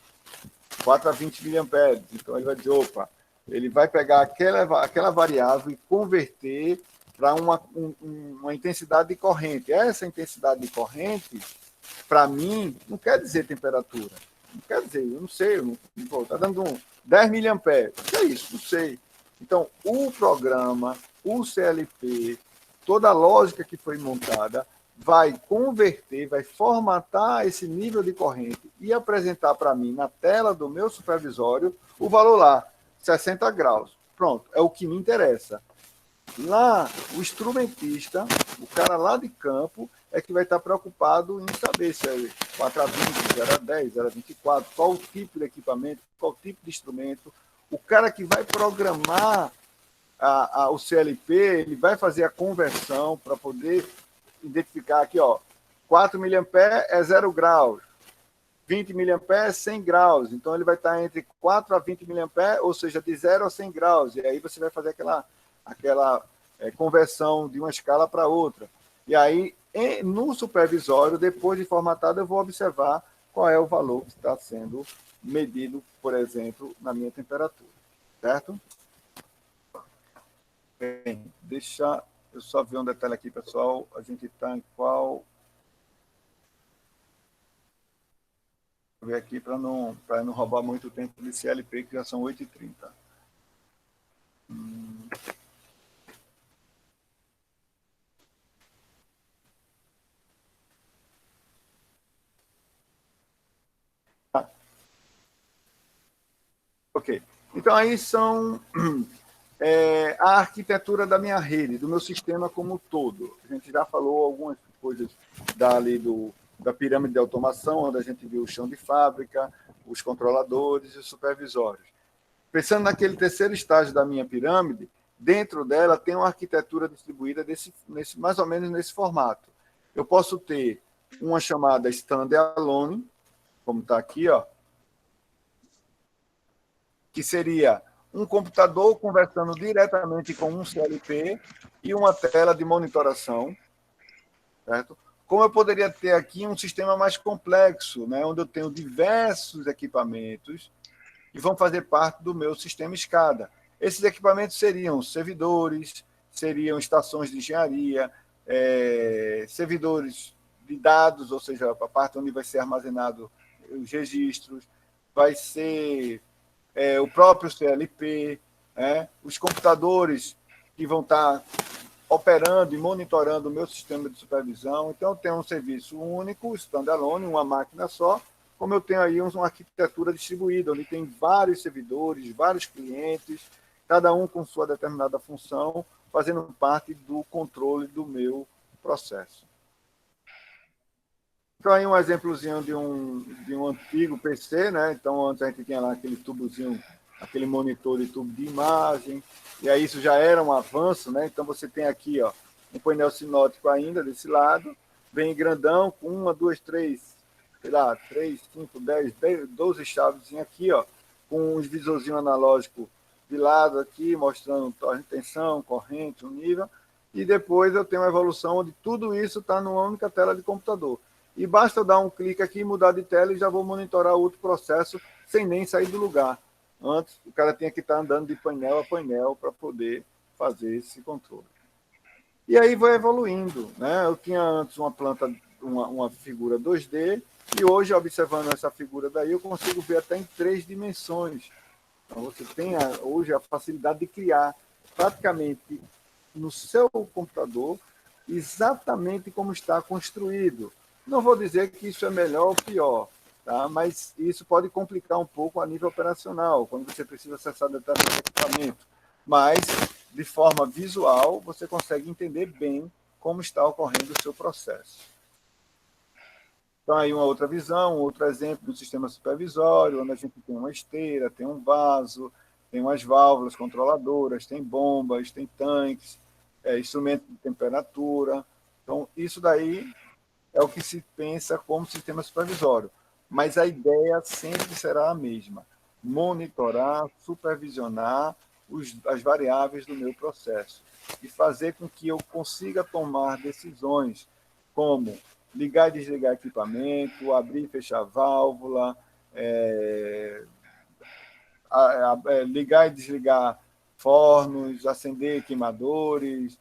miliamperes. Então, ele vai dizer, opa, ele vai pegar aquela variável e converter para uma intensidade de corrente. Essa intensidade de corrente, para mim, não quer dizer temperatura. Não quer dizer, eu não sei, está dando 10 miliamperes. O que é isso? Não sei. Então, o programa, o CLP, toda a lógica que foi montada, vai converter, vai formatar esse nível de corrente e apresentar para mim na tela do meu supervisório o valor lá, 60 graus. Pronto, é o que me interessa. Lá, o instrumentista, o cara lá de campo, é que vai estar preocupado em saber se é 4 a 20, 0 a 10, 0 a 24, qual o tipo de equipamento, qual o tipo de instrumento. O cara que vai programar o CLP, ele vai fazer a conversão para poder identificar aqui, ó, 4 mA é 0 graus, 20 mA é 100 graus, então ele vai estar entre 4 a 20 mA, ou seja, de 0 a 100 graus, e aí você vai fazer aquela conversão de uma escala para outra. E aí, no supervisório, depois de formatado, eu vou observar qual é o valor que está sendo medido, por exemplo, na minha temperatura. Certo? Bem, deixa eu só ver um detalhe aqui, pessoal. A gente está em qual... Vou ver aqui para não roubar muito tempo de CLP, que já são 8h30. Ok. Então, aí são a arquitetura da minha rede, do meu sistema como um todo. A gente já falou algumas coisas da pirâmide de automação, onde a gente viu o chão de fábrica, os controladores e os supervisórios. Pensando naquele terceiro estágio da minha pirâmide, dentro dela tem uma arquitetura distribuída mais ou menos nesse formato. Eu posso ter uma chamada standalone, como está aqui, ó, que seria um computador conversando diretamente com um CLP e uma tela de monitoração, certo? Como eu poderia ter aqui um sistema mais complexo, né, onde eu tenho diversos equipamentos que vão fazer parte do meu sistema SCADA. Esses equipamentos seriam servidores, seriam estações de engenharia, servidores de dados, ou seja, a parte onde vai ser armazenado os registros, vai ser o próprio CLP, os computadores que vão estar operando e monitorando o meu sistema de supervisão. Então, eu tenho um serviço único, standalone, uma máquina só, como eu tenho aí uma arquitetura distribuída, onde tem vários servidores, vários clientes, cada um com sua determinada função, fazendo parte do controle do meu processo. Então, aí um exemplozinho de um antigo PC, né? Então, antes a gente tinha lá aquele tubozinho, aquele monitor de tubo de imagem, e aí isso já era um avanço, né? Então, você tem aqui, ó, um painel sinótico ainda desse lado, bem grandão, com 1, 2, 3, sei lá, 3, 5, 10, 12 chaves aqui, ó, com uns visorzinho analógico de lado aqui, mostrando torre de tensão, corrente, o nível, e depois eu tenho uma evolução onde tudo isso está numa única tela de computador. E basta eu dar um clique aqui, mudar de tela e já vou monitorar outro processo sem nem sair do lugar. Antes, o cara tinha que estar andando de painel a painel para poder fazer esse controle. E aí vai evoluindo, né? Eu tinha antes uma planta, uma figura 2D, e hoje, observando essa figura daí, eu consigo ver até em 3 dimensões. Então, você tem hoje a facilidade de criar praticamente no seu computador exatamente como está construído. Não vou dizer que isso é melhor ou pior, tá? Mas isso pode complicar um pouco a nível operacional, quando você precisa acessar determinado equipamento. Mas, de forma visual, você consegue entender bem como está ocorrendo o seu processo. Então, aí uma outra visão, outro exemplo do sistema supervisório, onde a gente tem uma esteira, tem um vaso, tem umas válvulas controladoras, tem bombas, tem tanques, instrumento de temperatura. Então, isso daí é o que se pensa como sistema supervisório. Mas a ideia sempre será a mesma: monitorar, supervisionar as variáveis do meu processo e fazer com que eu consiga tomar decisões como ligar e desligar equipamento, abrir e fechar válvula, ligar e desligar fornos, acender queimadores,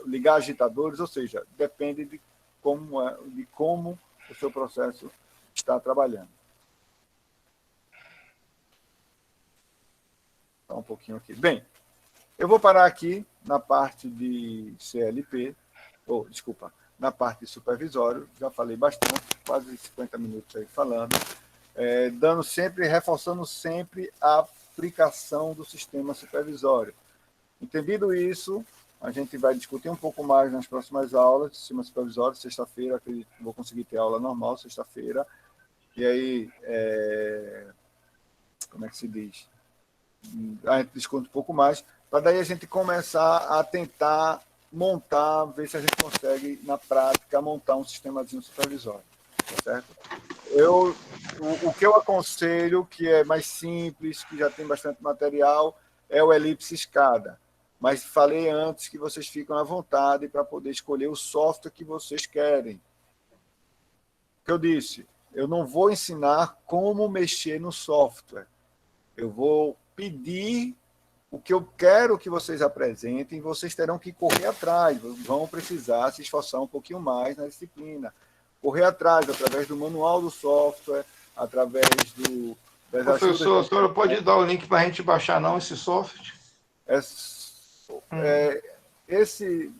ligar agitadores, ou seja, depende de como o seu processo está trabalhando. Tá um pouquinho aqui. Bem, eu vou parar aqui na parte de CLP, na parte de supervisório, já falei bastante, quase 50 minutos aí falando, reforçando sempre a aplicação do sistema supervisório. Entendido isso, a gente vai discutir um pouco mais nas próximas aulas de sistema supervisório. Sexta-feira, acredito que vou conseguir ter aula normal, sexta-feira. E aí, como é que se diz? A gente discute um pouco mais, para daí a gente começar a tentar montar, ver se a gente consegue, na prática, montar um sistemazinho supervisório. Tá certo? O que eu aconselho, que é mais simples, que já tem bastante material, é o Elipse Escada. Mas falei antes que vocês ficam à vontade para poder escolher o software que vocês querem. O que eu disse, eu não vou ensinar como mexer no software. Eu vou pedir o que eu quero que vocês apresentem, vocês terão que correr atrás, vão precisar se esforçar um pouquinho mais na disciplina. Correr atrás, através do manual do software, através das Professor, a senhora pode dar o link para a gente baixar não esse software? Você